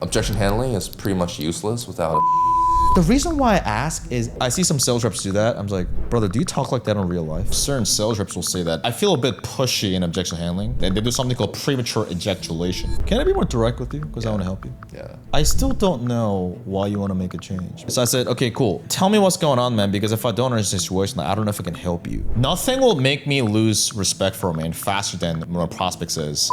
Objection handling is pretty much useless without The reason why I ask is I see some sales reps do that. I'm like, brother, do you talk like that in real life? Certain sales reps will say that. I feel a bit pushy in objection handling. They do something called premature ejaculation. Can I be more direct with you? Because I want to help you. Yeah. I still don't know why you want to make a change. So I said, okay, cool. Tell me what's going on, man, because if I don't understand the situation, I don't know if I can help you. Nothing will make me lose respect for a man faster than when a prospect says,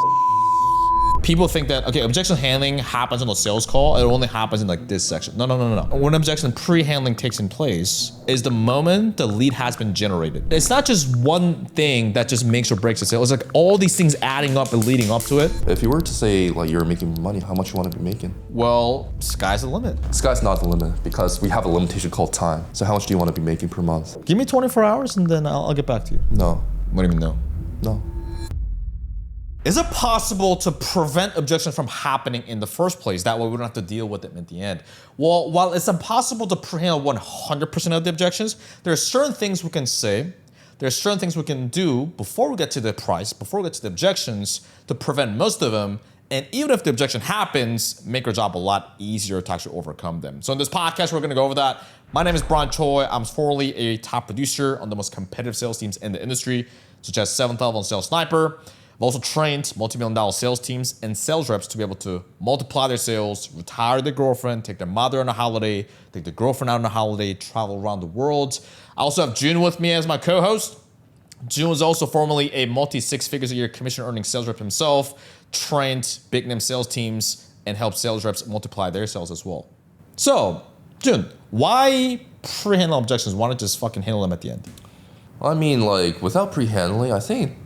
people think that, okay, objection handling happens on the sales call. It only happens in like this section. No. When objection pre-handling takes in place is the moment the lead has been generated. It's not just one thing that just makes or breaks the sale. It's like all these things adding up and leading up to it. If you were to say like you're making money, how much you want to be making? Well, sky's the limit. Sky's not the limit because we have a limitation called time. So how much do you want to be making per month? Give me 24 hours and then I'll get back to you. No. What do you mean no? No. Is it possible to prevent objections from happening in the first place? That way we don't have to deal with them at the end. Well, while it's impossible to pre-handle 100% of the objections, there are certain things we can say, there are certain things we can do before we get to the price, before we get to the objections to prevent most of them. And even if the objection happens, make our job a lot easier to actually overcome them. So in this podcast, we're gonna go over that. My name is Choi. I'm formerly a top producer on the most competitive sales teams in the industry, such as 7th Level and Sales Sniper. I've also trained multi-million-dollar sales teams and sales reps to be able to multiply their sales, retire their girlfriend, take their mother on a holiday, take their girlfriend out on a holiday, travel around the world. I also have Joon with me as my co-host. Joon was also formerly a multi-six figures a year commission-earning sales rep himself, trained big-name sales teams, and helped sales reps multiply their sales as well. So, Joon, why pre-handle objections? Why not just fucking handle them at the end? Well, I mean, like without pre-handling, I think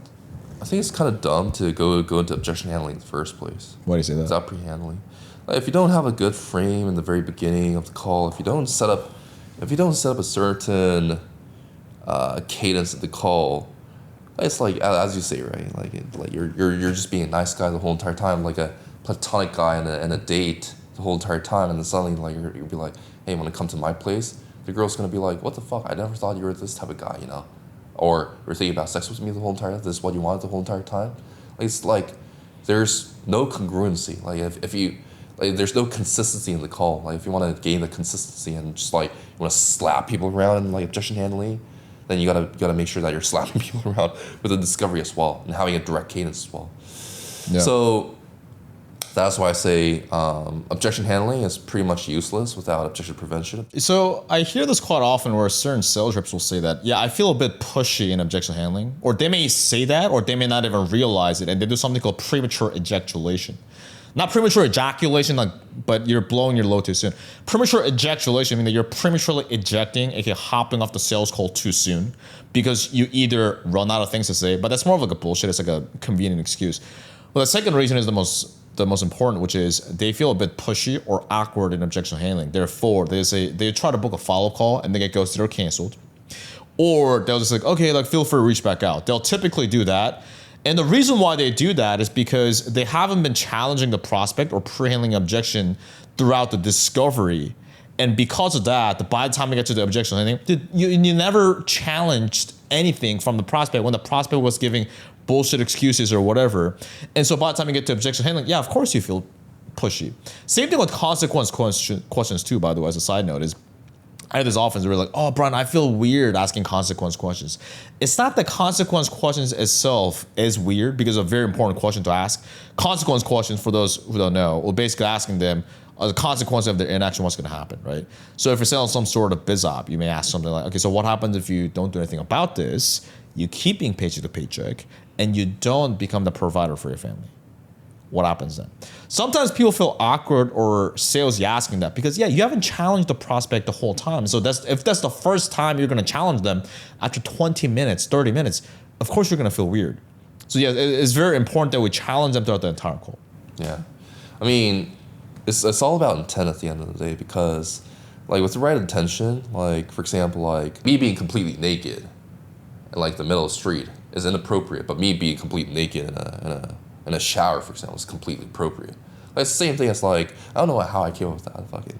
it's kind of dumb to go into objection handling in the first place. Why do you say that? Without pre-handling. Like, if you don't have a good frame in the very beginning of the call, if you don't set up a certain cadence of the call, it's like as you say, right? Like you're just being a nice guy the whole entire time, like a platonic guy and a date the whole entire time, and then suddenly like you'll be like, hey, when I come to my place, the girl's gonna be like, what the fuck? I never thought you were this type of guy, you know? Or you're thinking about sex with me the whole entire time. This is what you wanted the whole entire time. It's like there's no congruency. Like if you like, there's no consistency in the call. Like if you want to gain the consistency and just like you want to slap people around in like objection handling, then you gotta make sure that you're slapping people around with a discovery as well and having a direct cadence as well. Yeah. So that's why I say objection handling is pretty much useless without objection prevention. So I hear this quite often where certain sales reps will say that, yeah, I feel a bit pushy in objection handling. Or they may say that, or they may not even realize it, and they do something called premature ejaculation. Not premature ejaculation, like, but you're blowing your load too soon. Premature ejaculation means that you're prematurely ejecting, aka hopping off the sales call too soon, because you either run out of things to say, but that's more of like a bullshit, it's like a convenient excuse. Well, the second reason is the most important, which is they feel a bit pushy or awkward in objection handling. Therefore, they try to book a follow-up call and they get ghosted or canceled. Or they'll just like, okay, like feel free to reach back out. They'll typically do that. And the reason why they do that is because they haven't been challenging the prospect or pre-handling objection throughout the discovery. And because of that, by the time we get to the objection handling, you never challenged anything from the prospect when the prospect was giving bullshit excuses or whatever. And so by the time you get to objection handling, yeah, of course you feel pushy. Same thing with consequence questions too, by the way, as a side note, is I have this often where like, oh, Brian, I feel weird asking consequence questions. It's not that consequence questions itself is weird, because it's a very important question to ask. Consequence questions, for those who don't know, we're basically asking them the consequence of their inaction, what's gonna happen, right? So if you're selling some sort of biz op, you may ask something like, okay, so what happens if you don't do anything about this? You keep being paycheck to paycheck and you don't become the provider for your family. What happens then? Sometimes people feel awkward or salesy asking that because, yeah, you haven't challenged the prospect the whole time. So if that's the first time you're gonna challenge them after 20 minutes, 30 minutes, of course you're gonna feel weird. So yeah, it's very important that we challenge them throughout the entire call. Yeah, I mean, it's all about intent at the end of the day, because like with the right intention, like for example, like me being completely naked in like the middle of the street is inappropriate, but me being completely naked in a shower, for example, is completely appropriate. Like it's the same thing as like, I don't know how I came up with that fucking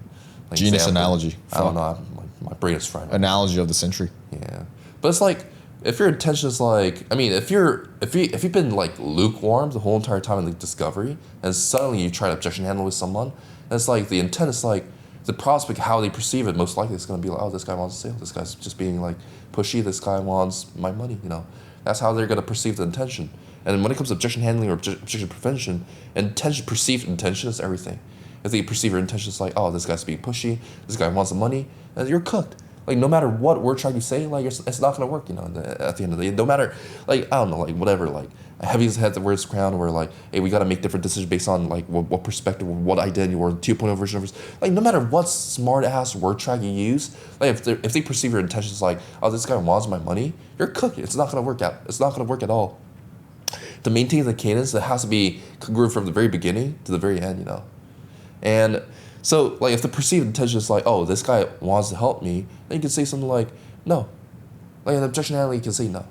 like, genius example. Analogy. I don't know, my brain is fried. Analogy of the century. Yeah, but it's like, if your intention is like, I mean, if you've been like lukewarm the whole entire time in the discovery, and suddenly you try to objection handle with someone, And it's like the intent is like the prospect, how they perceive it. Most likely, it's gonna be like, oh, this guy wants a sale. This guy's just being like pushy. This guy wants my money. You know, that's how they're gonna perceive the intention. And when it comes to objection handling or objection prevention, intention, perceived intention is everything. If they perceive your intention is like, oh, this guy's being pushy, this guy wants the money, then you're cooked. Like, no matter what we're trying to say, like, it's not gonna work, you know, at the end of the day. No matter, like, I don't know, like, whatever, like, heavy's head, the words crown, where, like, hey, we gotta make different decisions based on, like, what perspective, what identity, or 2.0 version of us. Like, no matter what smart-ass word track you use, like, if they perceive your intentions like, oh, this guy wants my money, you're cooked. It's not gonna work out. It's not gonna work at all. To maintain the cadence, it has to be congruent from the very beginning to the very end, you know. And so, like, if the perceived intention is like, oh, this guy wants to help me, then you can say something like, no. Like, an objection handling, you can say no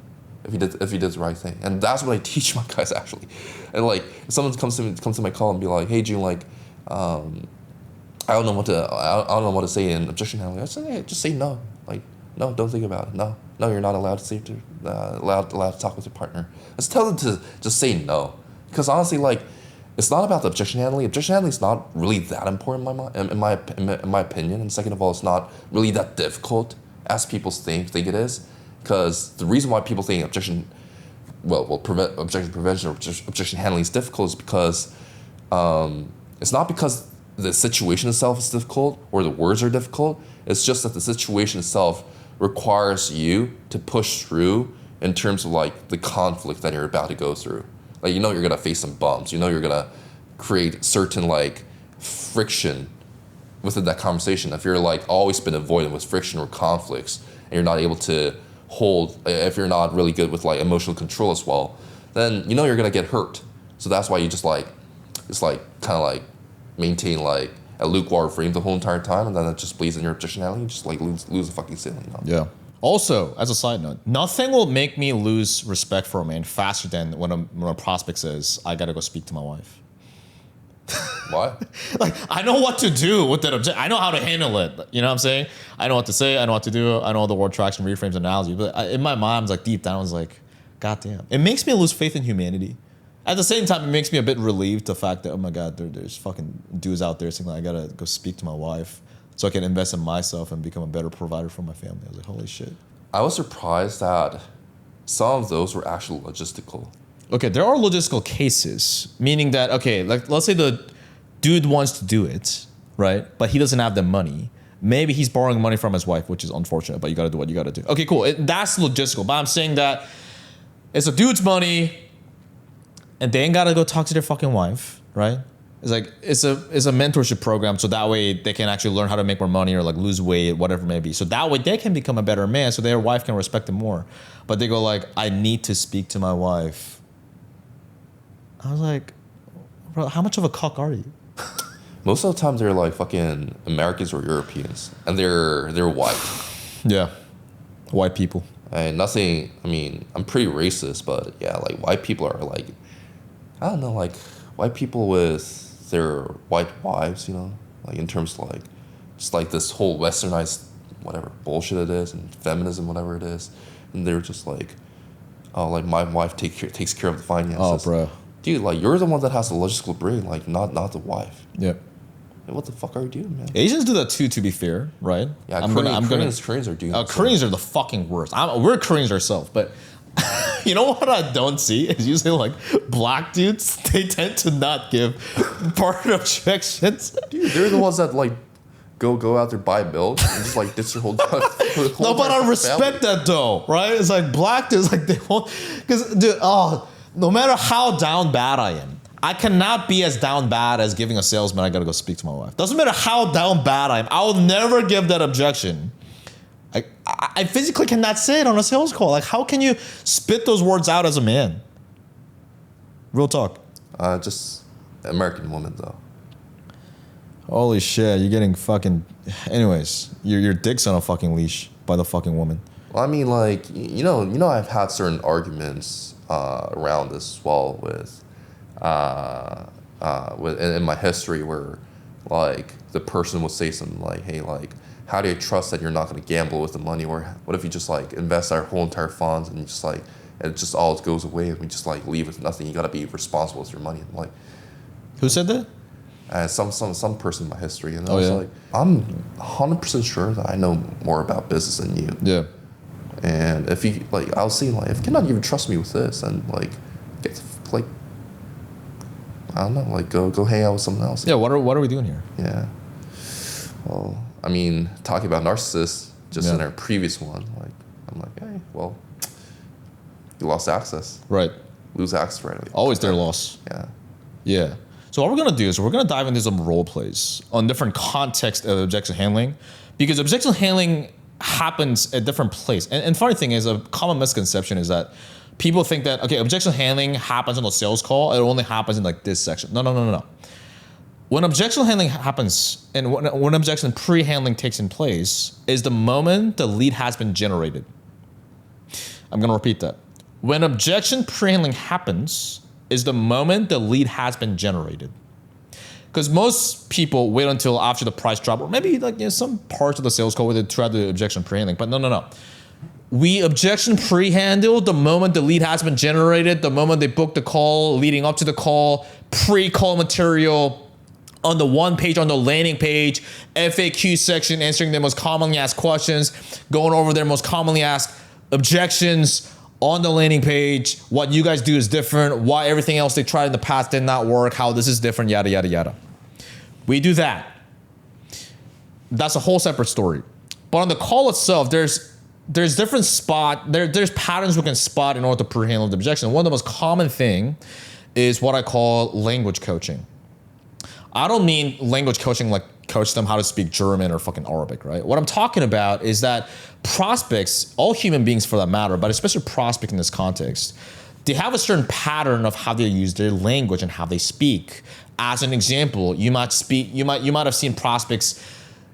if he did the right thing. And that's what I teach my guys, actually. And, like, if someone comes to my call and be like, hey, Joon, like, I don't know what to say in objection handling. I say, hey, just say no. Like, no, don't think about it. No, you're not allowed to allowed to talk with your partner. Let's tell them to just say no, because honestly, like, it's not about the objection handling. Objection handling is not really that important in my opinion. And second of all, it's not really that difficult as people think it is, because the reason why people think objection prevention or objection handling is difficult is because it's not because the situation itself is difficult or the words are difficult. It's just that the situation itself requires you to push through in terms of, like, the conflict that you're about to go through. Like, you know you're gonna face some bumps. You know you're gonna create certain, like, friction within that conversation. If you're, like, always been avoidant with friction or conflicts, and you're not able to hold, if you're not really good with, like, emotional control as well, then you know you're gonna get hurt. So that's why you just, like, it's like kind of like maintain, like, a lukewarm frame the whole entire time, and then it just bleeds in your objection handling. You just, like, lose the fucking ceiling. You know? Yeah. Also, as a side note, nothing will make me lose respect for a man faster than when a prospect says, I gotta go speak to my wife. Why? Like, I know what to do with that object. I know how to handle it. You know what I'm saying? I know what to say. I know what to do. I know the word traction, reframes, analogy. But in my mind, like, deep down, I was like, God damn. It makes me lose faith in humanity. At the same time, it makes me a bit relieved the fact that, oh my God, there's fucking dudes out there saying, like, I gotta go speak to my wife so I can invest in myself and become a better provider for my family. I was like, holy shit. I was surprised that some of those were actually logistical. Okay, there are logistical cases, meaning that, okay, like, let's say the dude wants to do it, right? But he doesn't have the money. Maybe he's borrowing money from his wife, which is unfortunate, but you gotta do what you gotta do. Okay, cool. That's logistical. But I'm saying that it's a dude's money and they ain't gotta go talk to their fucking wife, right? It's like, it's a mentorship program, so that way they can actually learn how to make more money or, like, lose weight, whatever it may be. So that way they can become a better man, so their wife can respect them more. But they go like, I need to speak to my wife. I was like, bro, how much of a cuck are you? Most of the time they're, like, fucking Americans or Europeans, and they're white. Yeah, white people. And nothing, I mean, I'm pretty racist, but yeah, like, white people are, like, I don't know, like, white people with their white wives, you know, like, in terms of, like, just, like, this whole westernized whatever bullshit it is, and feminism, whatever it is, and they're just like, oh, like, my wife takes care of the finances. Oh, bro. Dude, like, you're the one that has the logistical brain, like, not the wife. Yep. Like, what the fuck are you doing, man? Asians do that too, to be fair, right? Yeah, Koreans are doing that. Koreans are the fucking worst. We're Koreans ourselves, but you know what I don't see is usually, like, black dudes, they tend to not give partner objections. Dude, they're the ones that, like, go out there, buy milk, and just, like, ditch their whole No, but I respect that though, right? It's like black dudes, like, they won't, because, dude, no matter how down bad I am, I cannot be as down bad as giving a salesman, I gotta go speak to my wife. Doesn't matter how down bad I am, I will never give that objection. I physically cannot say it on a sales call. Like, how can you spit those words out as a man? Real talk. Just American woman, though. Holy shit, you're getting fucking... Anyways, your dick's on a fucking leash by the fucking woman. Well, I mean, like, you know, I've had certain arguments around this as well with in my history where, like, the person would say something like, hey, like, how do you trust that you're not going to gamble with the money? Or what if you just, like, invest our whole entire funds and just, like, and it just all goes away and we just, like, leave with nothing? You got to be responsible with your money. I'm like, who said that? as some person in my history, and I Oh, was yeah? like, I'm 100% sure that I know more about business than you. Yeah. And if you like, I was saying like, if you cannot even trust me with this, and like, get like, I don't know, like go hang out with someone else. Yeah. What are we doing here? Yeah. Well, I mean, talking about narcissists, just Yeah. in our previous one, like, I'm like, hey, well, you lost access. Right. Lose access right away. Always their loss. Yeah. Yeah. So what we're gonna do is we're gonna dive into some role plays on different contexts of objection handling, because objection handling happens at different places. And funny thing is, a common misconception is that people think that, okay, objection handling happens on a sales call. It only happens in like this section. No. When objection handling happens and when objection pre-handling takes in place is the moment the lead has been generated. I'm gonna repeat that. When objection pre-handling happens is the moment the lead has been generated. Because most people wait until after the price drop, or maybe like some parts of the sales call where they try the objection pre-handling, but no. We objection pre-handle the moment the lead has been generated, the moment they book the call, leading up to the call, pre-call material on the one page on the landing page, FAQ section, answering their most commonly asked questions, going over their most commonly asked objections on the landing page, what you guys do is different, why everything else they tried in the past did not work, how this is different, yada, yada, yada. We do that. That's a whole separate story. But on the call itself, there's different there's patterns we can spot in order to pre-handle the objection. One of the most common thing is what I call language coaching. I don't mean language coaching like coach them how to speak German or fucking Arabic, right? What I'm talking about is that prospects, all human beings for that matter, but especially prospects in this context, they have a certain pattern of how they use their language and how they speak. As an example, you might have seen prospects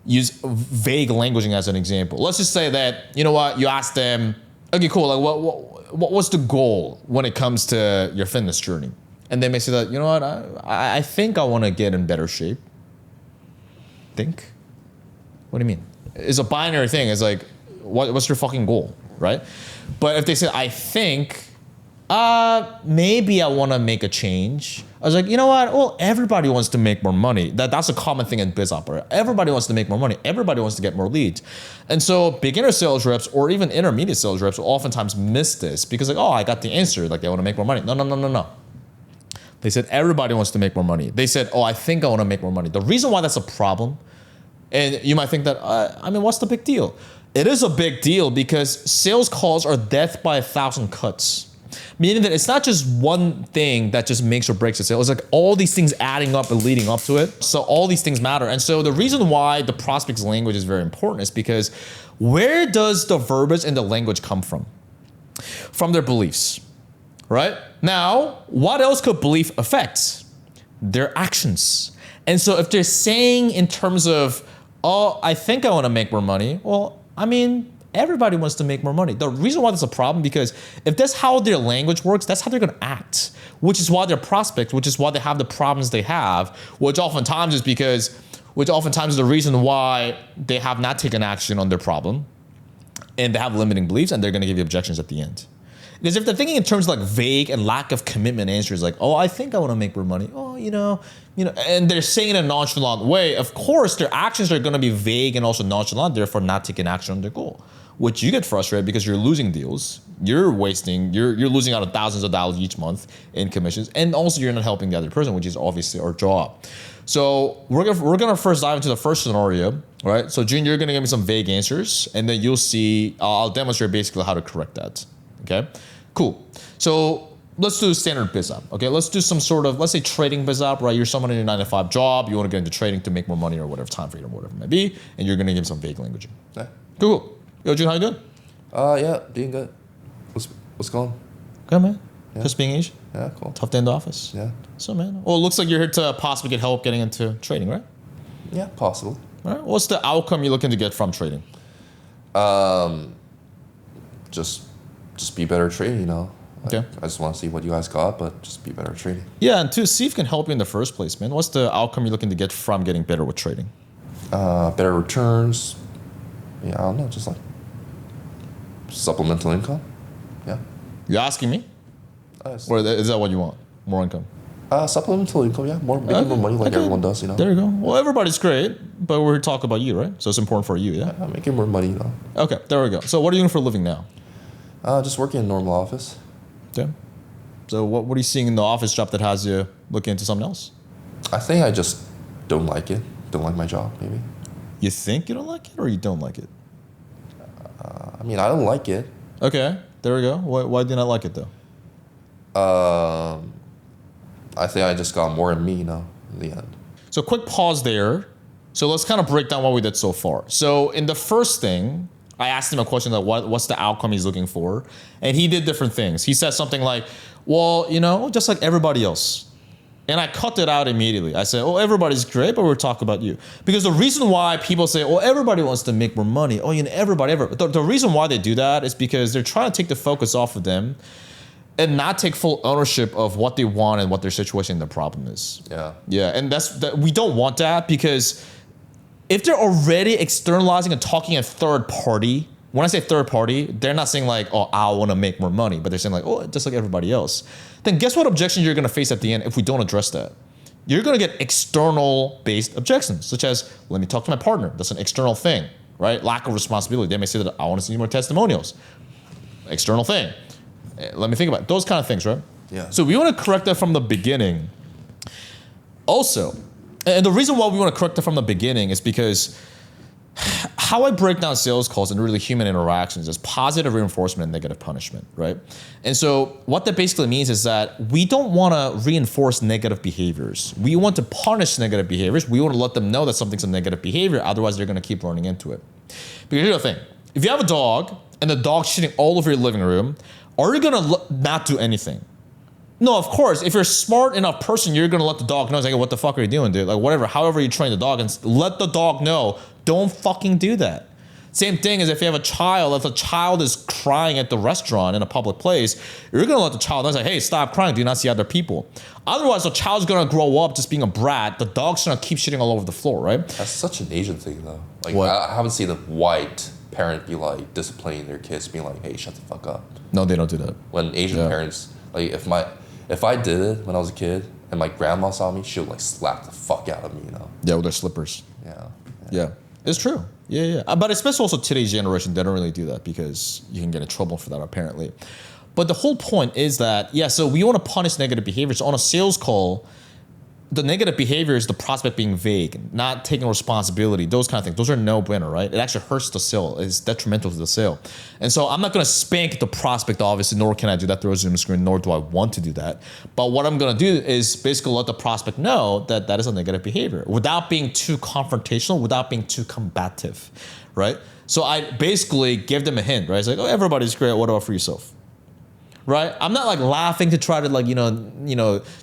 use vague languaging as an example. Let's just say that, you know what, you ask them, okay, cool, like what's the goal when it comes to your fitness journey? And they may say that, you know what, I think I want to get in better shape. Think? What do you mean? It's a binary thing. It's like, what's your fucking goal, right? But if they say, I think, maybe I want to make a change. I was like, you know what? Well, everybody wants to make more money. That's a common thing in biz opera. Everybody wants to make more money. Everybody wants to get more leads. And so beginner sales reps or even intermediate sales reps will oftentimes miss this because like, oh, I got the answer. Like they want to make more money. No. They said everybody wants to make more money. They said, oh, I think I want to make more money. The reason why that's a problem, and you might think that, I mean, what's the big deal? It is a big deal because sales calls are death by 1,000 cuts. Meaning that it's not just one thing that just makes or breaks a sale. It's like all these things adding up and leading up to it. So all these things matter. And so the reason why the prospect's language is very important is because where does the verbiage and the language come from? From their beliefs, right? Now, what else could belief affect? Their actions. And so if they're saying in terms of, oh, I think I want to make more money, well, I mean, everybody wants to make more money. The reason why that's a problem, because if that's how their language works, that's how they're going to act, which is why they're prospects, which is why they have the problems they have, which oftentimes is the reason why they have not taken action on their problem and they have limiting beliefs and they're going to give you objections at the end. Because if they're thinking in terms of like vague and lack of commitment answers, like, oh, I think I want to make more money. Oh, you know, and they're saying it in a nonchalant way, of course, their actions are going to be vague and also nonchalant, therefore not taking action on their goal. Which you get frustrated because you're losing deals, you're losing out of thousands of dollars each month in commissions, and also you're not helping the other person, which is obviously our job. So we're gonna first dive into the first scenario, right? So Joon, you're gonna give me some vague answers, and then you'll see, I'll demonstrate basically how to correct that. Okay, cool. So let's do standard biz op. Okay, let's do some sort of, let's say trading biz op, right? You're someone in your 9-to-5 job, you want to get into trading to make more money or whatever, time freedom, whatever it may be, and you're gonna give some vague languaging. Yeah. Cool. Yo, Joon, how you doing? Yeah, doing good. What's going on? Good, man. Yeah. Just being Asian. Yeah, cool. Tough day in the office. Yeah. So, man. Well, it looks like you're here to possibly get help getting into trading, right? Yeah, possible. All right. What's the outcome you're looking to get from trading? Just be better at trading, you know. Like, Okay. I just want to see what you guys got, but just be better at trading. Yeah, and to see if it can help you in the first place, man. What's the outcome you're looking to get from getting better with trading? Better returns. Yeah, I don't know, just like supplemental income. Yeah. You're asking me? Nice. Or is that what you want? More income? Supplemental income, yeah, making more money like everyone does, you know. There you go. Well, everybody's great, but we're talking about you, right? So it's important for you, yeah? Making more money, you know. Okay, there we go. So what are you doing for a living now? Just working in a normal office. Okay. So what are you seeing in the office job that has you looking into something else? I think I just don't like it. Don't like my job, maybe. You think you don't like it, or you don't like it? I mean, I don't like it. Okay, there we go. Why do you not like it, though? I think I just got more in me, you know, in the end. So quick pause there. So let's kind of break down what we did so far. So in the first thing, I asked him a question like, what's the outcome he's looking for? And he did different things. He said something like, well, you know, just like everybody else. And I cut it out immediately. I said, oh, everybody's great, but we're talking about you. Because the reason why people say, oh, everybody wants to make more money. Oh, you know, everybody. The reason why they do that is because they're trying to take the focus off of them and not take full ownership of what they want and what their situation and their problem is. Yeah. Yeah, and we don't want that, because if they're already externalizing and talking in third party, when I say third party, they're not saying like, oh, I want to make more money, but they're saying like, oh, just like everybody else. Then guess what objection you're going to face at the end if we don't address that? You're going to get external based objections, such as, let me talk to my partner. That's an external thing, right? Lack of responsibility. They may say that I want to see more testimonials. External thing. Let me think about it. Those kind of things, right? Yeah. So we want to correct that from the beginning. Also, and the reason why we want to correct it from the beginning is because how I break down sales calls and really human interactions is positive reinforcement and negative punishment, right? And so what that basically means is that we don't want to reinforce negative behaviors. We want to punish negative behaviors. We want to let them know that something's a negative behavior, otherwise they're going to keep running into it. Because here's the thing. If you have a dog and the dog's shitting all over your living room, are you going to not do anything? No, of course. If you're a smart enough person, you're going to let the dog know, like, what the fuck are you doing, dude? Like, whatever, however you train the dog, and let the dog know, don't fucking do that. Same thing as if you have a child, if a child is crying at the restaurant in a public place, you're going to let the child know, like, hey, stop crying, do not see other people. Otherwise, the child's going to grow up just being a brat. The dog's going to keep shitting all over the floor, right? That's such an Asian thing, though. Like, What? I haven't seen a white parent be like disciplining their kids, being like, hey, shut the fuck up. No, they don't do that. When Asian parents, like, if I did it when I was a kid and my grandma saw me, she would like slap the fuck out of me, you know? Yeah, with their slippers. Yeah. It's true. Yeah. But especially also today's generation, they don't really do that because you can get in trouble for that, apparently. But the whole point is that, so we want to punish negative behaviors. On a sales call, the negative behavior is the prospect being vague, not taking responsibility, those kind of things. Those are no-brainer, right? It actually hurts the sale. It's detrimental to the sale. And so I'm not going to spank the prospect, obviously, nor can I do that through a Zoom screen, nor do I want to do that. But what I'm going to do is basically let the prospect know that that is a negative behavior without being too confrontational, without being too combative, right? So I basically give them a hint, right? It's like, oh, everybody's great. What about for yourself? Right? I'm not like laughing to try to like,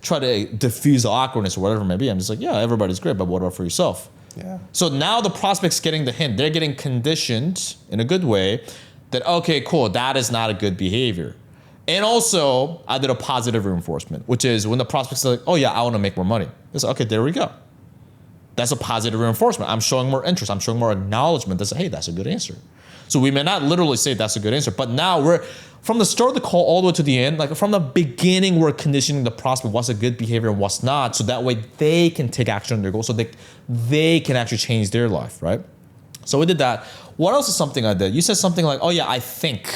try to diffuse the awkwardness or whatever it may be. I'm just like, yeah, everybody's great, but what about for yourself? Yeah. So now the prospect's getting the hint. They're getting conditioned in a good way that, okay, cool, that is not a good behavior. And also, I did a positive reinforcement, which is when the prospect's like, oh yeah, I want to make more money. It's like, okay, there we go. That's a positive reinforcement. I'm showing more interest. I'm showing more acknowledgement. That's, hey, that's a good answer. So we may not literally say that's a good answer, but now we're, from the start of the call all the way to the end, like from the beginning, we're conditioning the prospect what's a good behavior and what's not, so that way they can take action on their goals, so they can actually change their life, right? So we did that. What else is something I did? You said something like, oh yeah, I think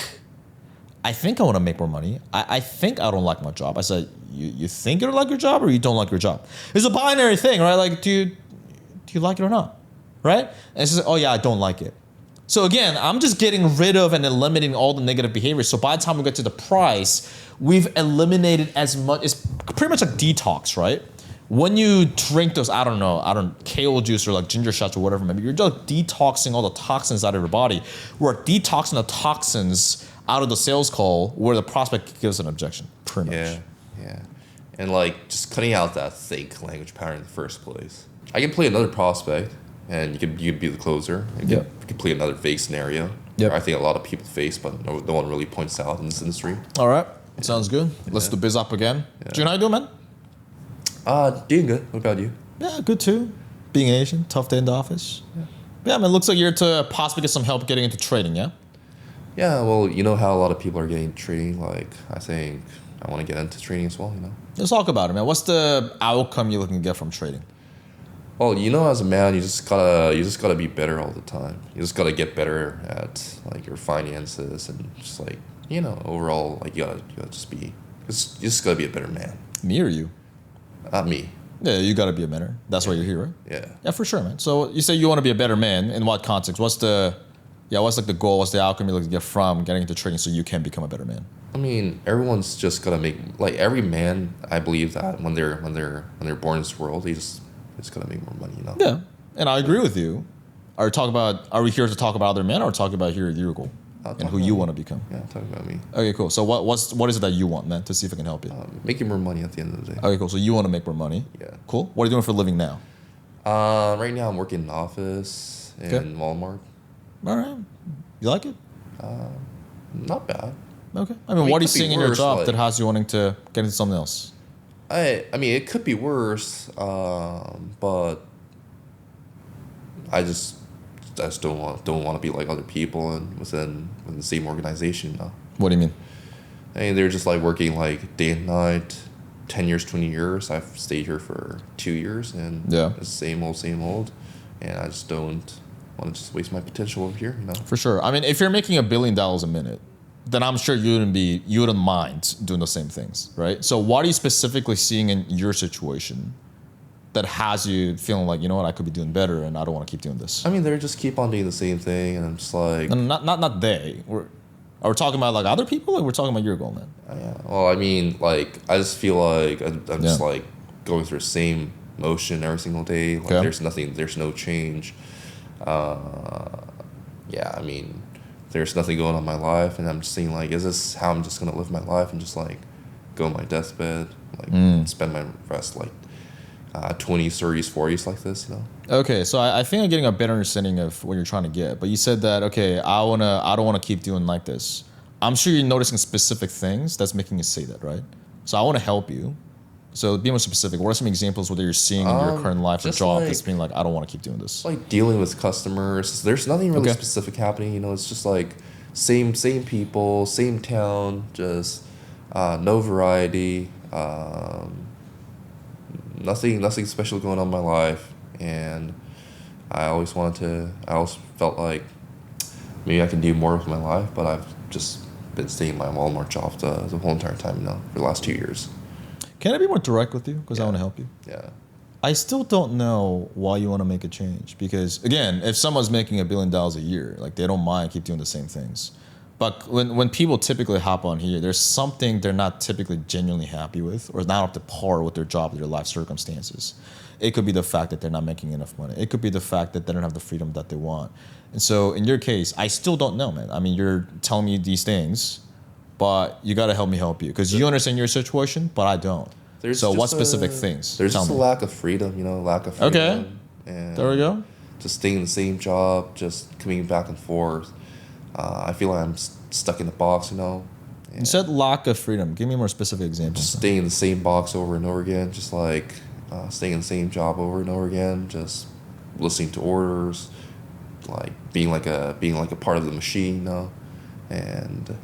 I want to make more money. I think I don't like my job. I said, you think you don't like your job or you don't like your job? It's a binary thing, right? Like, do you like it or not, right? And it's just, oh yeah, I don't like it. So again, I'm just getting rid of and eliminating all the negative behaviors. So by the time we get to the price, we've eliminated as much. It's pretty much like detox, right? When you drink those, kale juice or like ginger shots or whatever, maybe you're just detoxing all the toxins out of your body. We're detoxing the toxins out of the sales call where the prospect gives an objection, pretty much. Yeah. And like just cutting out that fake language pattern in the first place. I can play another prospect. And you could be the closer. You could play another vague scenario. Yep. I think a lot of people face, but no one really points out in this industry. All right. Sounds good. Let's do biz up again. Yeah. Joon, how you doing, man? Doing good. What about you? Yeah, good too. Being Asian, tough day in the office. Yeah, man, looks like you're to possibly get some help getting into trading, yeah? Yeah, well, you know how a lot of people are getting trading. Like, I think I want to get into trading as well. Let's talk about it, man. What's the outcome you're looking to get from trading? Well, as a man, you just gotta be better all the time. You just gotta get better at like your finances and just like overall like you gotta you just gotta be a better man. Me or you? Not me. Yeah, you gotta be a better. That's why you're here, right? Yeah. Yeah, for sure, man. So you say you want to be a better man. In what context? What's like the goal? What's the outcome you're looking to get from getting into trading so you can become a better man? I mean, everyone's just gotta make like every man. I believe that when they're born in this world, they just gotta make more money. Yeah, and I agree with you. Are we here to talk about other men, or talking about here your goal and who you want to become? Yeah, talking about me. Okay, cool. So what is it that you want, man? To see if I can help you. Making more money at the end of the day. Okay, cool. So you want to make more money. Yeah. Cool. What are you doing for a living now? Right now I'm working in an office in Walmart. All right. You like it? Not bad. Okay. I mean what are you seeing in your job like, that has you wanting to get into something else? I mean, it could be worse, but I just don't want to be like other people and within the same organization. What do you mean? I mean, they're just like working like day and night, 10 years, 20 years. I've stayed here for 2 years, and it's same old, and I just don't want to just waste my potential over here. For sure. I mean, if you're making $1 billion a minute, then I'm sure you wouldn't mind doing the same things, right? So what are you specifically seeing in your situation that has you feeling like, I could be doing better and I don't want to keep doing this? I mean, they just keep on doing the same thing, and I'm just like... No, not they. Are we talking about like other people, or we're talking about your goal, man? Yeah. Well, I mean, like, I just feel like I'm just like going through the same motion every single day. Like, there's no change. I mean... There's nothing going on in my life, and I'm just seeing like, is this how I'm just gonna live my life and just like go on my deathbed, like spend my rest like 20s, 30s, 40s like this, Okay, so I think I'm getting a better understanding of what you're trying to get. But you said that I don't wanna keep doing like this. I'm sure you're noticing specific things that's making you say that, right? So I want to help you. So be more specific. What are some examples where you're seeing in your current life or job that's being like, I don't want to keep doing this? Like dealing with customers. There's nothing really specific happening. It's just like same people, same town, just no variety. Nothing special going on in my life. And I always felt like maybe I can do more with my life, but I've just been staying in my Walmart job the whole entire time now for the last 2 years. Can I be more direct with you? Because I want to help you. Yeah. I still don't know why you want to make a change. Because again, if someone's making $1 billion a year, like they don't mind keep doing the same things. But when people typically hop on here, there's something they're not typically genuinely happy with, or not up to par with their job, their life circumstances. It could be the fact that they're not making enough money. It could be the fact that they don't have the freedom that they want. And so in your case, I still don't know, man. I mean, you're telling me these things, but you got to help me help you, because you understand your situation, but I don't. So what specific things? There's just a lack of freedom, lack of freedom. Okay. And there we go. Just staying in the same job, just coming back and forth. I feel like I'm stuck in the box, You said lack of freedom. Give me more specific examples. Just staying in the same box over and over again, just like staying in the same job over and over again, just listening to orders, like being like a part of the machine, and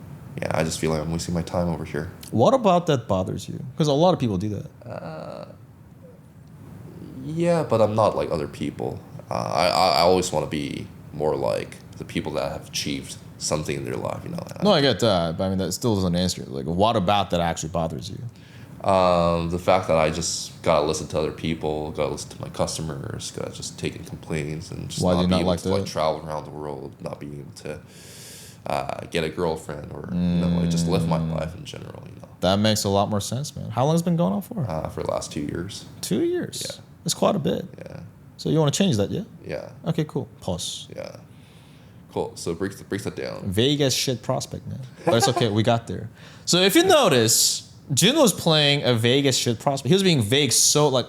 I just feel like I'm wasting my time over here. What about that bothers you? Because a lot of people do that. Yeah, but I'm not like other people. I always want to be more like the people that have achieved something in their life, No, I get that, but I mean that still doesn't answer it. Like, what about that actually bothers you? The fact that I just gotta listen to other people, gotta listen to my customers, gotta just take in complaints, and just not be able to like travel around the world, not being able to get a girlfriend, or like just live my life in general. That makes a lot more sense, man. How long has it been going on for? For the last 2 years. 2 years. Yeah, that's quite a bit. Yeah. So you want to change that, yeah? Yeah. Okay, cool. Pause. Yeah. Cool. So break that down. Vague as shit prospect, man. But it's okay. We got there. So if you notice, Joon was playing a vague as shit prospect. He was being vague, so like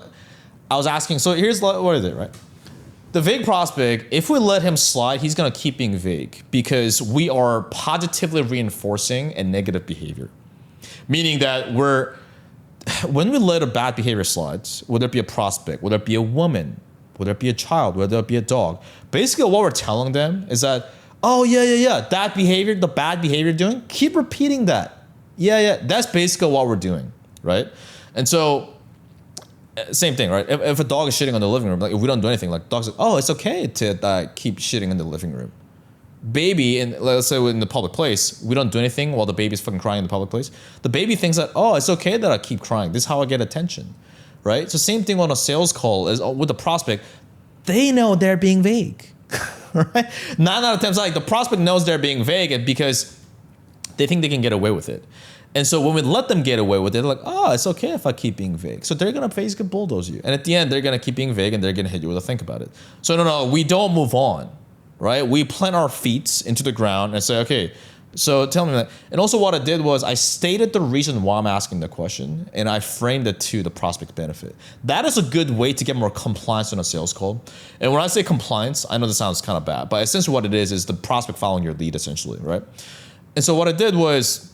I was asking. So here's what is it, right? The vague prospect, if we let him slide, he's gonna keep being vague because we are positively reinforcing a negative behavior. Meaning that when we let a bad behavior slide, whether it be a prospect, whether it be a woman, whether it be a child, whether it be a dog, basically what we're telling them is that, oh yeah, that behavior, the bad behavior you're doing, keep repeating that. Yeah, that's basically what we're doing, right? And so, same thing, right? If a dog is shitting on the living room, like if we don't do anything, like dogs, like, oh, it's okay to keep shitting in the living room. Baby, in let's say in the public place, we don't do anything while the baby's fucking crying in the public place. The baby thinks that, oh, it's okay that I keep crying. This is how I get attention, right? So same thing on a sales call is with the prospect. They know they're being vague, right? 9 out of 10 times, like the prospect knows they're being vague because they think they can get away with it. And so when we let them get away with it, they're like, oh, it's okay if I keep being vague. So they're gonna basically bulldoze you. And at the end, they're gonna keep being vague and they're gonna hit you with a think about it. So no, we don't move on, right? We plant our feet into the ground and say, okay, so tell me that. And also what I did was I stated the reason why I'm asking the question and I framed it to the prospect benefit. That is a good way to get more compliance on a sales call. And when I say compliance, I know this sounds kind of bad, but essentially what it is the prospect following your lead essentially, right? And so what I did was,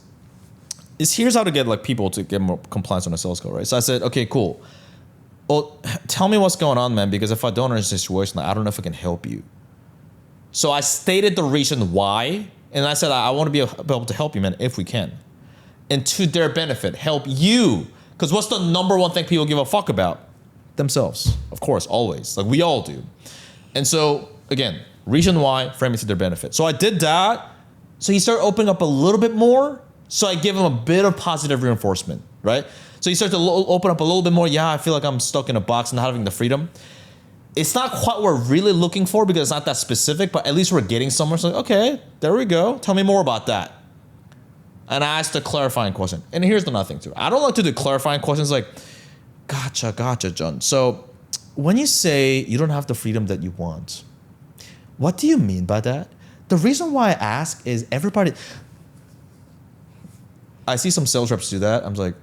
here's how to get like people to get more compliance on a sales call, right? So I said, okay, cool. Well, tell me what's going on, man, because if I don't understand the situation, I don't know if I can help you. So I stated the reason why, and I said, I want to be able to help you, man, if we can. And to their benefit, help you. Because what's the number one thing people give a fuck about? Themselves, of course, always. Like we all do. And so, again, reason why, frame it to their benefit. So I did that. So he started opening up a little bit more. So I give him a bit of positive reinforcement, right? So he starts to open up a little bit more. Yeah, I feel like I'm stuck in a box and not having the freedom. It's not quite what we're really looking for because it's not that specific, but at least we're getting somewhere. So okay, there we go. Tell me more about that. And I asked a clarifying question. And here's another thing too. I don't like to do clarifying questions like, gotcha, Joon. So when you say you don't have the freedom that you want, what do you mean by that? The reason why I ask is everybody... I see some sales reps do that. I'm like,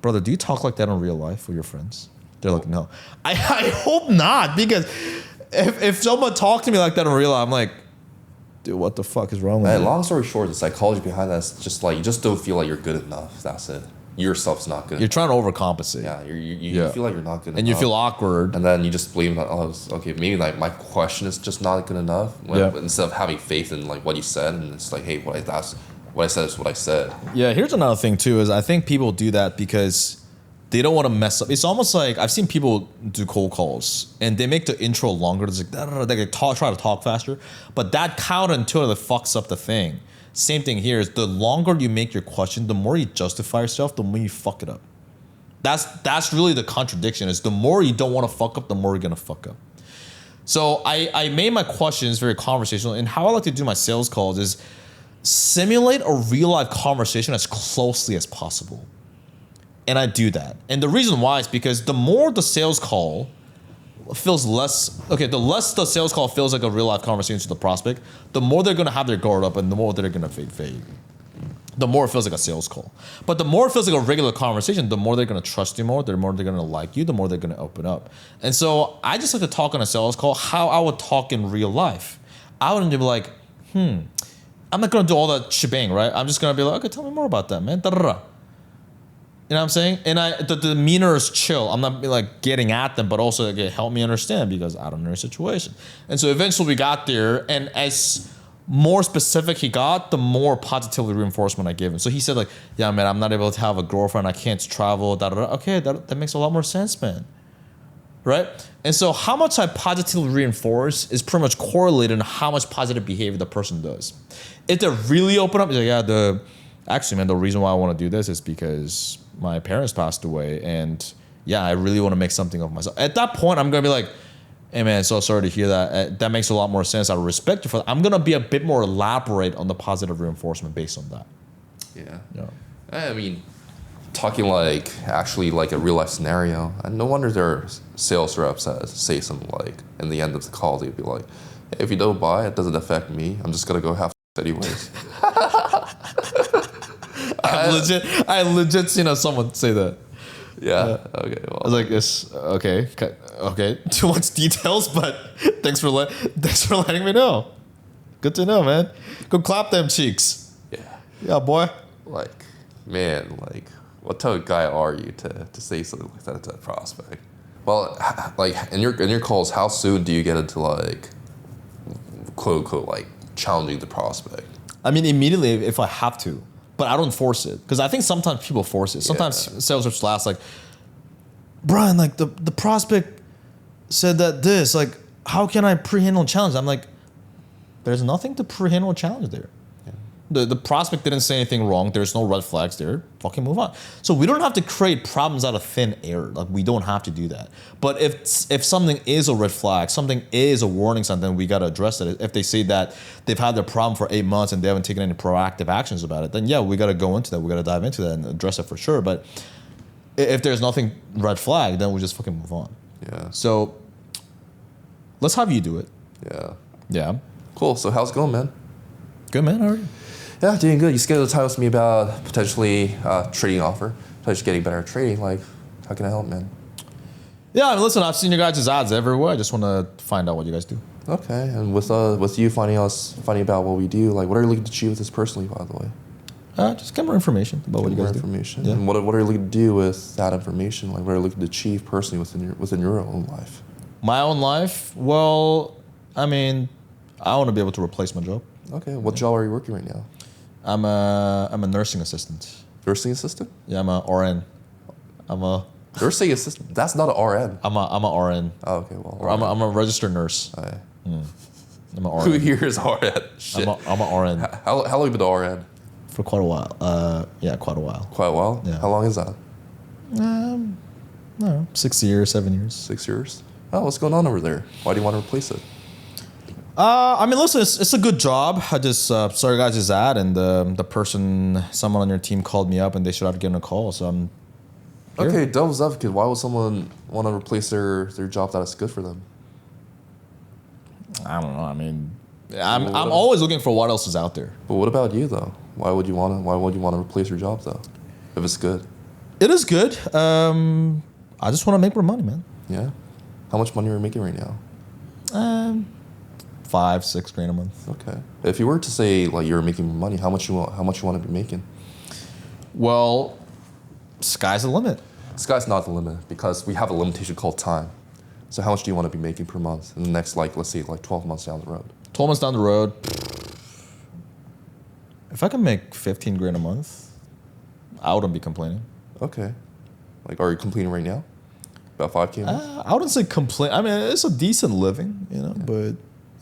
brother, do you talk like that in real life with your friends? They're like, no. I hope not, because if someone talked to me like that in real life, I'm like, dude, what the fuck is wrong with you? Long story short, the psychology behind that is just like you just don't feel like you're good enough. That's it. Yourself's not good. You're trying to overcompensate. Yeah, you feel like you're not good enough. And you feel awkward. And then you just blame that, okay, maybe like my question is just not good enough. Instead of having faith in like what you said, and it's like, hey, what I said is what I said. Yeah, here's another thing too, is I think people do that because they don't want to mess up. It's almost like I've seen people do cold calls and they make the intro longer. It's like they try to talk faster, but that counterintuitively fucks up the thing. Same thing here is the longer you make your question, the more you justify yourself, the more you fuck it up. That's really the contradiction, is the more you don't want to fuck up, the more you're gonna fuck up. So I made my questions very conversational, and how I like to do my sales calls is simulate a real life conversation as closely as possible. And I do that. And the reason why is because the more the sales call feels less, the less the sales call feels like a real life conversation to the prospect, the more they're gonna have their guard up and the more they're gonna fade. The more it feels like a sales call. But the more it feels like a regular conversation, the more they're gonna trust you more, the more they're gonna like you, the more they're gonna open up. And so I just like to talk on a sales call how I would talk in real life. I wouldn't be like, I'm not gonna do all that shebang, right? I'm just gonna be like, okay, tell me more about that, man. Da-da-da. You know what I'm saying? And the demeanor is chill. I'm not like getting at them, but also like, help me understand because I don't know your situation. And so eventually we got there, and as more specific he got, the more positively reinforcement I gave him. So he said like, yeah, man, I'm not able to have a girlfriend. I can't travel. Da-da-da. Okay, that makes a lot more sense, man. Right? And so how much I positively reinforce is pretty much correlated to how much positive behavior the person does. If they're really open up, like, yeah, actually, man, the reason why I want to do this is because my parents passed away, and yeah, I really want to make something of myself. At that point, I'm gonna be like, hey man, so sorry to hear that. That makes a lot more sense. I respect you for that. I'm gonna be a bit more elaborate on the positive reinforcement based on that. Yeah. I mean, talking like actually like a real life scenario, and no wonder there are sales reps that say something like, in the end of the call, they'd be like, hey, if you don't buy, it doesn't affect me. I'm just gonna go have anyways. I legit seen someone say that. Yeah. Okay. Well, I was like, "This okay. Too much details, but thanks for letting me know. Good to know, man. Go clap them cheeks. Yeah, boy. Like, man, like, what type of guy are you to say something like that to a prospect? Well, like in your calls, how soon do you get into like, quote unquote, like challenging the prospect? I mean, immediately if I have to. but I don't force it because I think sometimes people force it. Sometimes Yeah. sales reps last like, Brian, like the prospect said that this, like, how can I pre-handle a challenge? I'm like, there's nothing to pre-handle a challenge there. The prospect didn't say anything wrong. There's no red flags there. Fucking move on. So we don't have to create problems out of thin air. Like we don't have to do that. But if something is a red flag, something is a warning sign, then we gotta address it. If they say that they've had their problem for 8 months and they haven't taken any proactive actions about it, then yeah, we gotta go into that. We gotta dive into that and address it for sure. But if there's nothing red flag, then we just fucking move on. Yeah. So let's have you do it. Yeah. Yeah. Cool. So how's it going, man? Good, man. How are you? Yeah, doing good. You scheduled a time with me about potentially trading offer, potentially getting better at trading. Like, how can I help, man? Yeah, I mean, listen, I've seen your guys' ads everywhere. I just want to find out what you guys do. Okay, and with you finding about what we do, like, what are you looking to achieve with this personally, by the way? Just get more information about what you guys do. Information. Yeah. And what are you looking to do with that information? Like, what are you looking to achieve personally within your own life? My own life? Well, I mean, I want to be able to replace my job. Okay, what job are you working right now? I'm a nursing assistant. Nursing assistant? Yeah, I'm a RN. I'm a Nursing assistant? That's not an RN. I'm a RN. Oh, okay, well. Or I'm a registered nurse. Aye. I'm a Who RN. here is RN? Shit. I'm a RN How long have you been an RN? for quite a while. Yeah, quite a while. Quite a while? Yeah. How long is that? I don't know, 6 years, 7 years. 6 years? Oh, what's going on over there? Why do you want to replace it? I mean, listen, it's a good job. I just saw your guys' ad, and someone on your team called me up, and they should have given a call. So I'm here. Okay, devil's advocate. Why would someone want to replace their job that is good for them? I don't know. I mean, I'm Well, always looking for what else is out there. But what about you though? Why would you want to replace your job though? If it's good? It is good. I just want to make more money, man. Yeah. How much money are you making right now? 5-6 grand a month. Okay. If you were to say like you're making more money, how much you want to be making? Well, sky's the limit. Sky's not the limit because we have a limitation called time. So how much do you want to be making per month in the next let's say 12 months down the road? 12 months down the road, if I can make 15 grand a month, I wouldn't be complaining. Okay. Like, are you complaining right now? About 5K a month? I wouldn't say complain. I mean, it's a decent living, but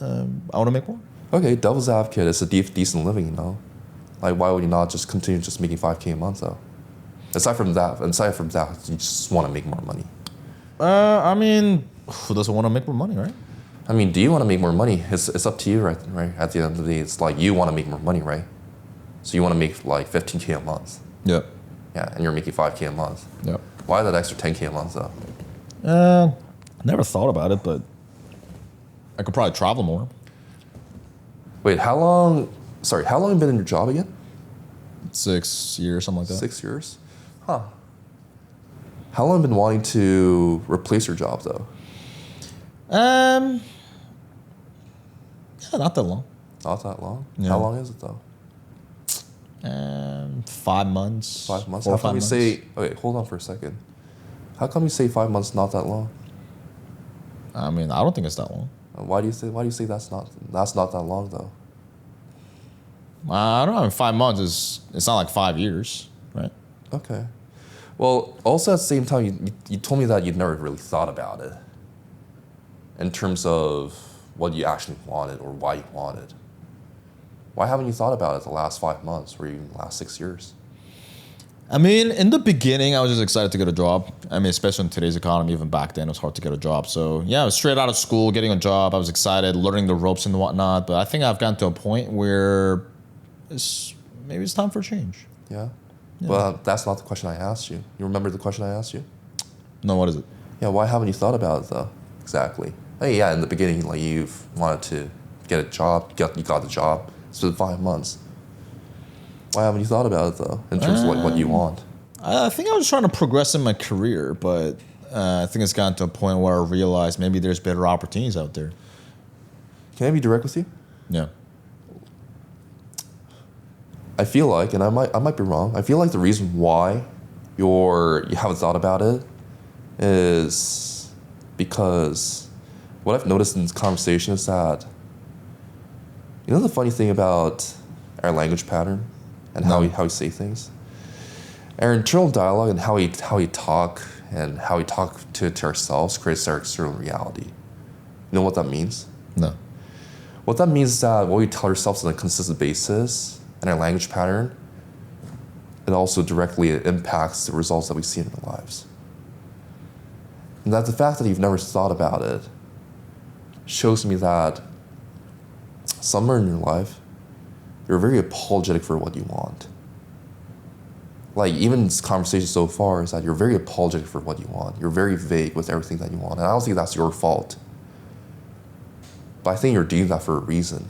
I want to make more. Okay, devil's advocate, it's a decent living, Like, why would you not just continue just making 5K a month, though? Aside from that, you just want to make more money. I mean, who doesn't want to make more money, right? I mean, do you want to make more money? It's up to you, right? At the end of the day, it's like you want to make more money, right? So you want to make like 15K a month. Yep. Yeah, and you're making 5K a month. Yep. Why that extra 10K a month, though? Never thought about it, but I could probably travel more. Wait, how long have you been in your job again? 6 years, something like that. 6 years? Huh. How long have you been wanting to replace your job, though? Yeah, not that long. Not that long? Yeah. How long is it, though? 5 months. 5 months? 4 or How 5 come you months. say... Okay, hold on for a second. How come you say 5 months not that long? I mean, I don't think it's that long. Why do you say that's not that long, though? I don't know. 5 months it's not like 5 years, right? Okay. Well, also at the same time, you told me that you'd never really thought about it in terms of what you actually wanted or why you wanted. Why haven't you thought about it the last 5 months or even the last 6 years? I mean, in the beginning, I was just excited to get a job. I mean, especially in today's economy, even back then, it was hard to get a job. So yeah, I was straight out of school, getting a job. I was excited, learning the ropes and whatnot. But I think I've gotten to a point where maybe it's time for a change. Yeah? Well, that's not the question I asked you. You remember the question I asked you? No, what is it? Yeah, why haven't you thought about it, though? Exactly. Hey, yeah, in the beginning, like, you've wanted to get a job. You got the job. It's been 5 months. Why haven't you thought about it, though, in terms of like what you want? I think I was trying to progress in my career, but I think it's gotten to a point where I realized maybe there's better opportunities out there. Can I be direct with you? Yeah. I feel like, and I might be wrong, I feel like the reason why you haven't thought about it is because what I've noticed in this conversation is that, the funny thing about our language pattern and how he say things. Our internal dialogue and how we talk to ourselves creates our external reality. You know what that means? No. What that means is that what we tell ourselves on a consistent basis and our language pattern, it also directly impacts the results that we see in our lives. And that the fact that you've never thought about it shows me that somewhere in your life, you're very apologetic for what you want. Like, even this conversation so far is that you're very apologetic for what you want. You're very vague with everything that you want. And I don't think that's your fault. But I think you're doing that for a reason.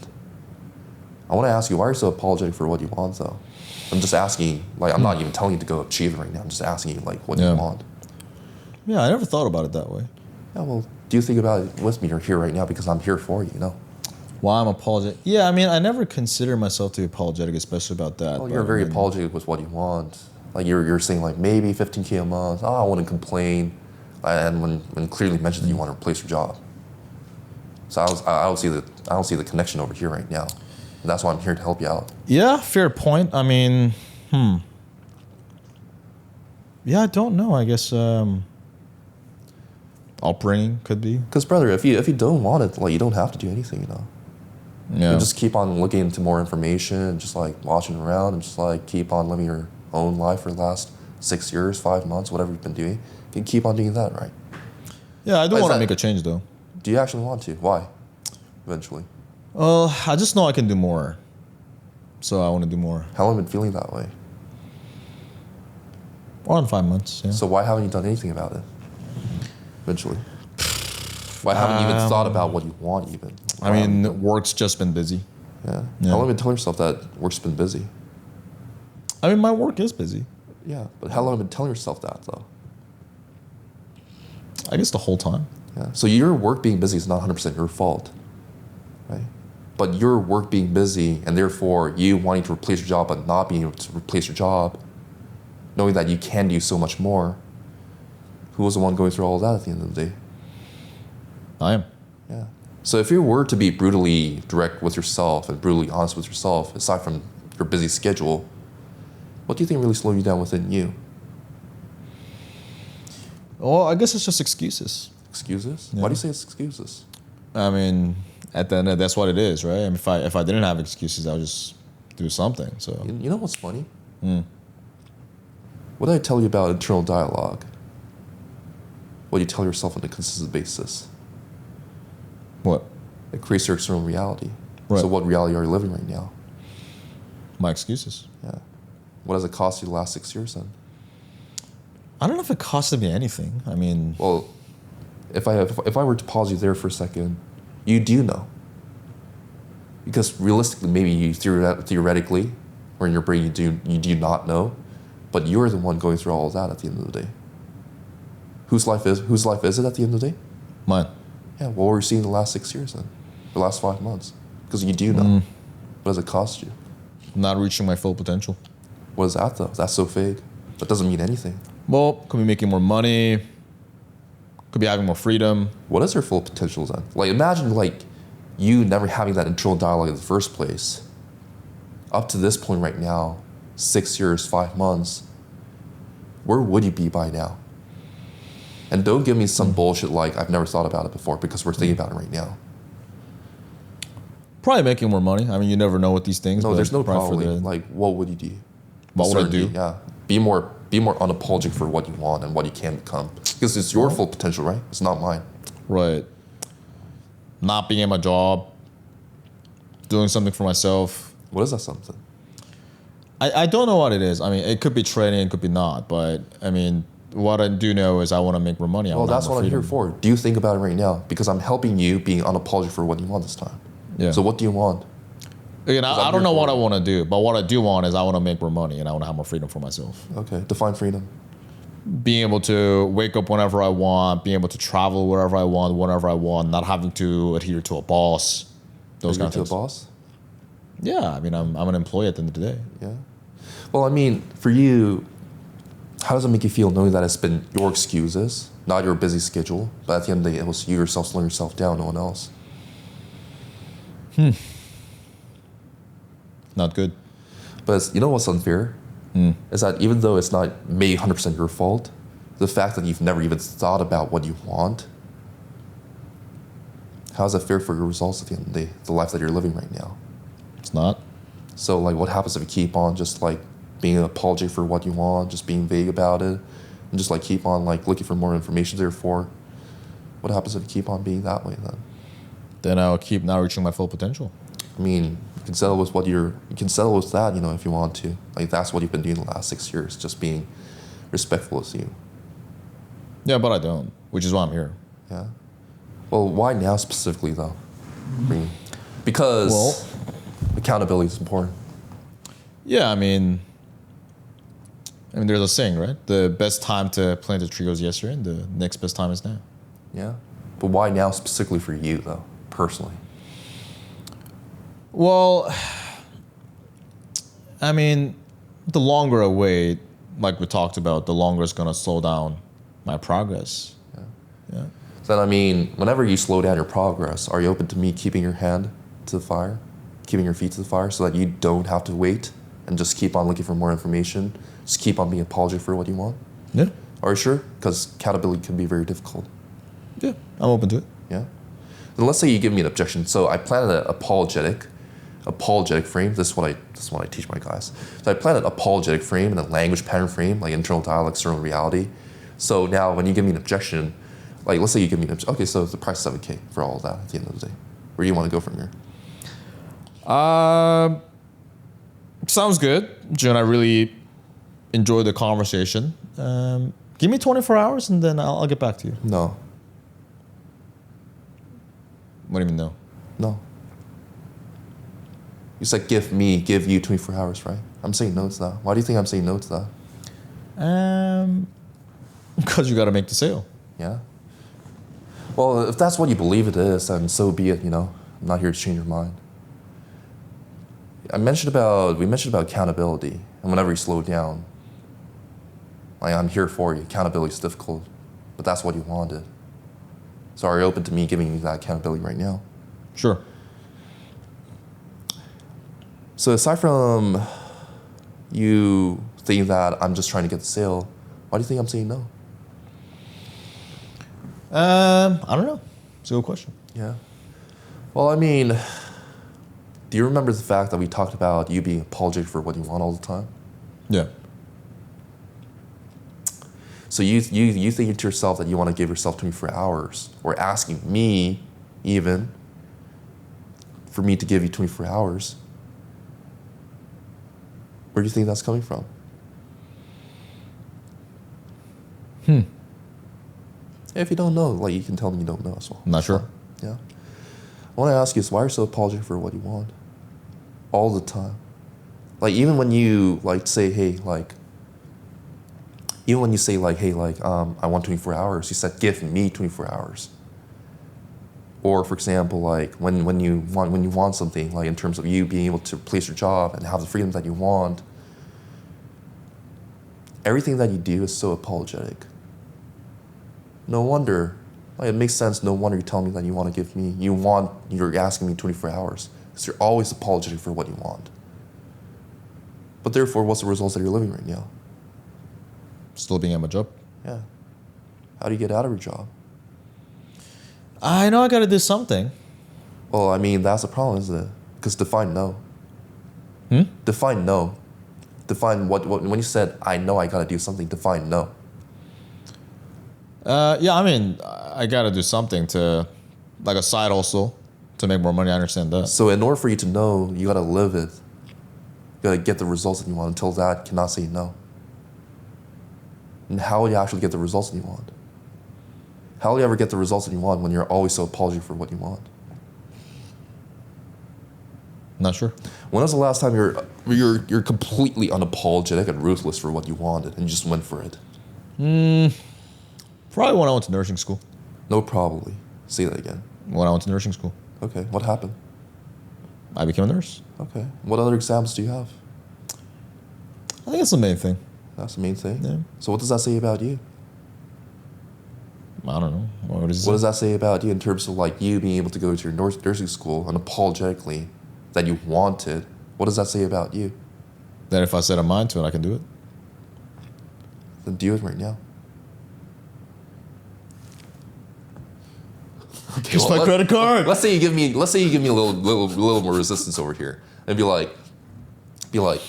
I want to ask you, why are you so apologetic for what you want, though? I'm just asking, like, I'm not even telling you to go achieve it right now. I'm just asking you, like, what do you want? Yeah, I never thought about it that way. Yeah, well, do you think about it with me? You're here right now because I'm here for you, you know? Why I'm apologetic? Yeah, I mean, I never consider myself to be apologetic, especially about that. Well, you're very apologetic with what you want. Like, you're saying, like, maybe 15K a month. Oh, I wouldn't complain. And when clearly mentioned that you want to replace your job. So I don't see the connection over here right now. And that's why I'm here to help you out. Yeah, fair point. I mean, yeah, I don't know. I guess upbringing could be. Because, brother, if you don't want it, like, you don't have to do anything, you know. Yeah. You just keep on looking into more information, and just like watching around, and just like keep on living your own life for the last 6 years, 5 months, whatever you've been doing. You can keep on doing that, right? Yeah, I do want to make a change, though. Do you actually want to? Why? Eventually. Well, I just know I can do more. So I want to do more. How long have you been feeling that way? More than 5 months, yeah. So why haven't you done anything about it? Eventually. Why haven't you even thought about what you want even? I mean, work's just been busy. Yeah. How long have you been telling yourself that work's been busy? I mean, my work is busy. Yeah, but how long have you been telling yourself that, though? I guess the whole time. Yeah. So your work being busy is not 100% your fault, right? But your work being busy, and therefore you wanting to replace your job but not being able to replace your job, knowing that you can do so much more, who was the one going through all of that at the end of the day? I am. Yeah. So if you were to be brutally direct with yourself and brutally honest with yourself, aside from your busy schedule, what do you think really slowed you down within you? Well, I guess it's just excuses. Excuses? Yeah. Why do you say it's excuses? I mean, at the end, that's what it is, right? I mean, if I didn't have excuses, I would just do something. So You know what's funny? What did I tell you about internal dialogue? What do you tell yourself on a consistent basis? what? It creates your external reality. Right. So what reality are you living right now? My excuses. Yeah. What has it cost you the last 6 years then? I don't know if it costed me anything. I mean, Well, if I were to pause you there for a second, you do know. Because realistically, maybe you theoretically, or in your brain, you do not know, but you're the one going through all of that at the end of the day. Whose life is it at the end of the day? mine. Yeah, what were you seeing the last 6 years then? The last 5 months? Because you do know. What does it cost you? Not reaching my full potential. What is that though? That's so vague. That doesn't mean anything. Well, could be making more money. Could be having more freedom. What is your full potential then? Like, imagine like you never having that internal dialogue in the first place. Up to this point right now, 6 years, 5 months, where would you be by now? And don't give me some bullshit like I've never thought about it before, because we're thinking about it right now. Probably making more money. I mean, you never know with these things. No, but there's no probably probably. Like, what would you do? What would I Certainty, do? Yeah. Be more unapologetic for what you want and what you can become. Because it's your full potential, right? It's not mine. Right. Not being at my job. Doing something for myself. What is that something? I don't know what it is. I mean, it could be trading, it could be not. But, I mean, what I do know is I want to make more money. Well, that's what I'm here for. Do you think about it right now? Because I'm helping you being unapologetic for what you want this time. Yeah. So what do you want? Again, I don't know what I want to do. But what I do want is I want to make more money and I want to have more freedom for myself. Okay, define freedom. Being able to wake up whenever I want, being able to travel wherever I want, whenever I want, not having to adhere to a boss. Those kind of things. To a boss? Yeah, I mean, I'm an employee at the end of the day. Yeah. Well, I mean, for you, how does it make you feel knowing that it's been your excuses, not your busy schedule, but at the end of the day, it was you yourself slowing yourself down, no one else? Not good. But you know what's unfair? Is that even though it's not maybe 100% your fault, the fact that you've never even thought about what you want, how is that fair for your results at the end of the day, the life that you're living right now? It's not. So like what happens if you keep on just like being an apology for what you want, just being vague about it, and just like keep on like looking for more information therefore? What happens if you keep on being that way then? Then I'll keep not reaching my full potential. I mean, you can settle with you can settle with that, if you want to. Like that's what you've been doing the last 6 years, just being respectful of you. Yeah, but I don't, which is why I'm here. Yeah. Well, why now specifically though? Because accountability is important. Yeah, I mean, there's a saying, right? The best time to plant a tree was yesterday, and the next best time is now. Yeah. But why now specifically for you though, personally? Well, I mean, the longer I wait, like we talked about, the longer it's gonna slow down my progress. Yeah. So I mean, whenever you slow down your progress, are you open to me keeping your hand to the fire, keeping your feet to the fire, so that you don't have to wait and just keep on looking for more information, just keep on being apologetic for what you want? Yeah. Are you sure? Because accountability can be very difficult. Yeah, I'm open to it. Yeah. Then let's say you give me an objection. So I planted an apologetic frame. This is what I teach my guys. So I planted an apologetic frame and a language pattern frame, like internal dialogue, external reality. So now when you give me an objection, like let's say you give me an objection. Okay, so the price is $7K for all of that at the end of the day. Where do you want to go from here? Sounds good, Joon. I really enjoyed the conversation. Give me 24 hours and then I'll get back to you. No. What do you mean no? No. You said give you 24 hours, right? I'm saying no to that. Why do you think I'm saying no to that? Because you got to make the sale. Yeah. Well, if that's what you believe it is, then so be it. I'm not here to change your mind. We mentioned about accountability, and whenever you slow down, like I'm here for you. Accountability is difficult, but that's what you wanted. So are you open to me giving you that accountability right now? Sure. So aside from you thinking that I'm just trying to get the sale, why do you think I'm saying no? I don't know. It's a good question. Yeah. Well, I mean, do you remember the fact that we talked about you being apologetic for what you want all the time? Yeah. So you think to yourself that you want to give yourself 24 hours, or asking me even for me to give you 24 hours. Where do you think that's coming from? If you don't know, like you can tell me you don't know as well. I'm not sure. Yeah. I want to ask you is why are you so apologetic for what you want? All the time. Like even when you like say, hey, like even when you say like, hey, like, I want 24 hours, you said give me 24 hours. Or for example, like when you want something, like in terms of you being able to place your job and have the freedom that you want, everything that you do is so apologetic. No wonder, like it makes sense, no wonder you're telling me that you want to give me, you're asking me 24 hours. Because you're always apologetic for what you want. But therefore, what's the results that you're living right now? Still being at my job. Yeah. How do you get out of your job? I know I got to do something. Well, I mean, that's the problem, isn't it? Because define no. Define no. Define what when you said, I know I got to do something, define no. Yeah, I mean, I got to do something to, like a side hustle to make more money. I understand that. So in order for you to know, you got to live it. You got to get the results that you want. Until that, cannot say no. And how will you actually get the results that you want? How will you ever get the results that you want when you're always so apologetic for what you want? Not sure. When was the last time you're completely unapologetic and ruthless for what you wanted and you just went for it? Probably when I went to nursing school. No, probably. Say that again. When I went to nursing school. Okay, what happened? I became a nurse. Okay, what other exams do you have? I think that's the main thing. That's the main thing? Yeah. So what does that say about you? I don't know. What does that say about you in terms of like you being able to go to your nursing school unapologetically that you wanted? What does that say about you? Then if I set a mind to it, I can do it. Then do it right now. Okay, Here's my credit card. Let's say you give me a little more resistance over here, and be like,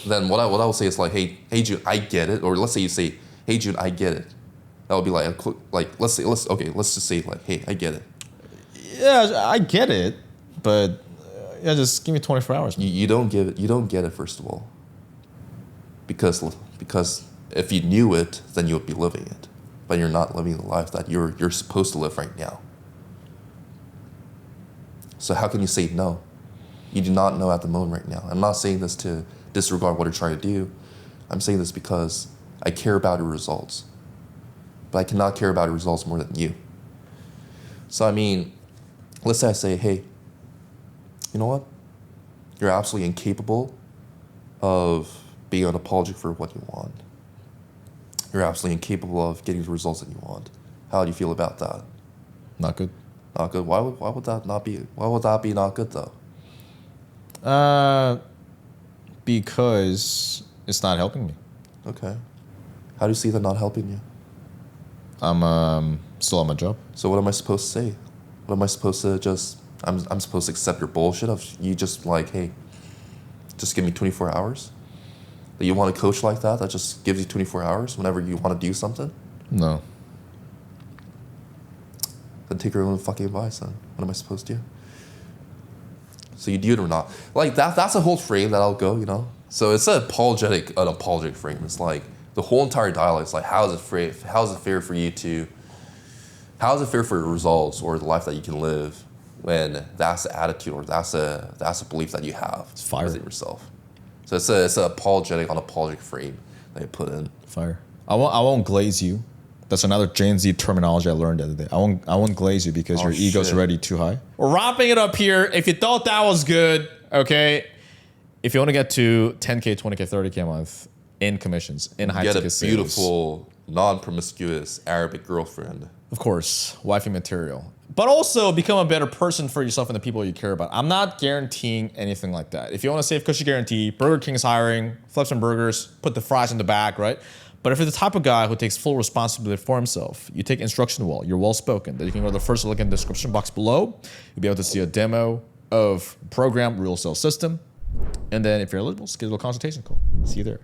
then what I will say is like, hey June, I get it. Or let's say you say, hey June, I get it. That would be like let's just say like, hey, I get it. Yeah, I get it, but yeah, just give me 24 hours. You don't get it first of all. Because if you knew it, then you would be living it, but you're not living the life that you're supposed to live right now. So how can you say no? You do not know at the moment right now. I'm not saying this to disregard what you're trying to do. I'm saying this because I care about your results. But I cannot care about your results more than you. So I mean, let's say I say, hey, you know what? You're absolutely incapable of being unapologetic for what you want. You're absolutely incapable of getting the results that you want. How do you feel about that? Not good. Not good. Why would that not be? Why would that be not good though? Because it's not helping me. Okay. How do you see that not helping you? I'm still on my job. So what am I supposed to say? What am I supposed to just? I'm supposed to accept your bullshit of you just like, hey, just give me 24 hours. That you want a coach like that just gives you 24 hours whenever you want to do something? No. Then take your own fucking advice then. What am I supposed to do? So you do it or not? Like that's a whole frame that I'll go, you know? So it's an apologetic frame. It's like the whole entire dialogue is like how is it fair for your results or the life that you can live when that's the attitude or that's a belief that you have within yourself. So it's an apologetic frame that you put in. Fire. I won't glaze you. That's another Gen Z terminology I learned the other day. I won't glaze you because your ego's already too high. We're wrapping it up here. If you thought that was good, okay. If you want to get to 10K, 20K, 30K a month in commissions, in high ticket sales. Get a beautiful, non-promiscuous Arabic girlfriend. Of course, wifey material. But also become a better person for yourself and the people you care about. I'm not guaranteeing anything like that. If you want a safe cushy guarantee, Burger King's hiring, flip some burgers, put the fries in the back, right? But if you're the type of guy who takes full responsibility for himself, you take instruction well, you're well spoken, then you can go to the first link in the description box below. You'll be able to see a demo of program real sales system. And then if you're eligible, schedule a consultation call. See you there.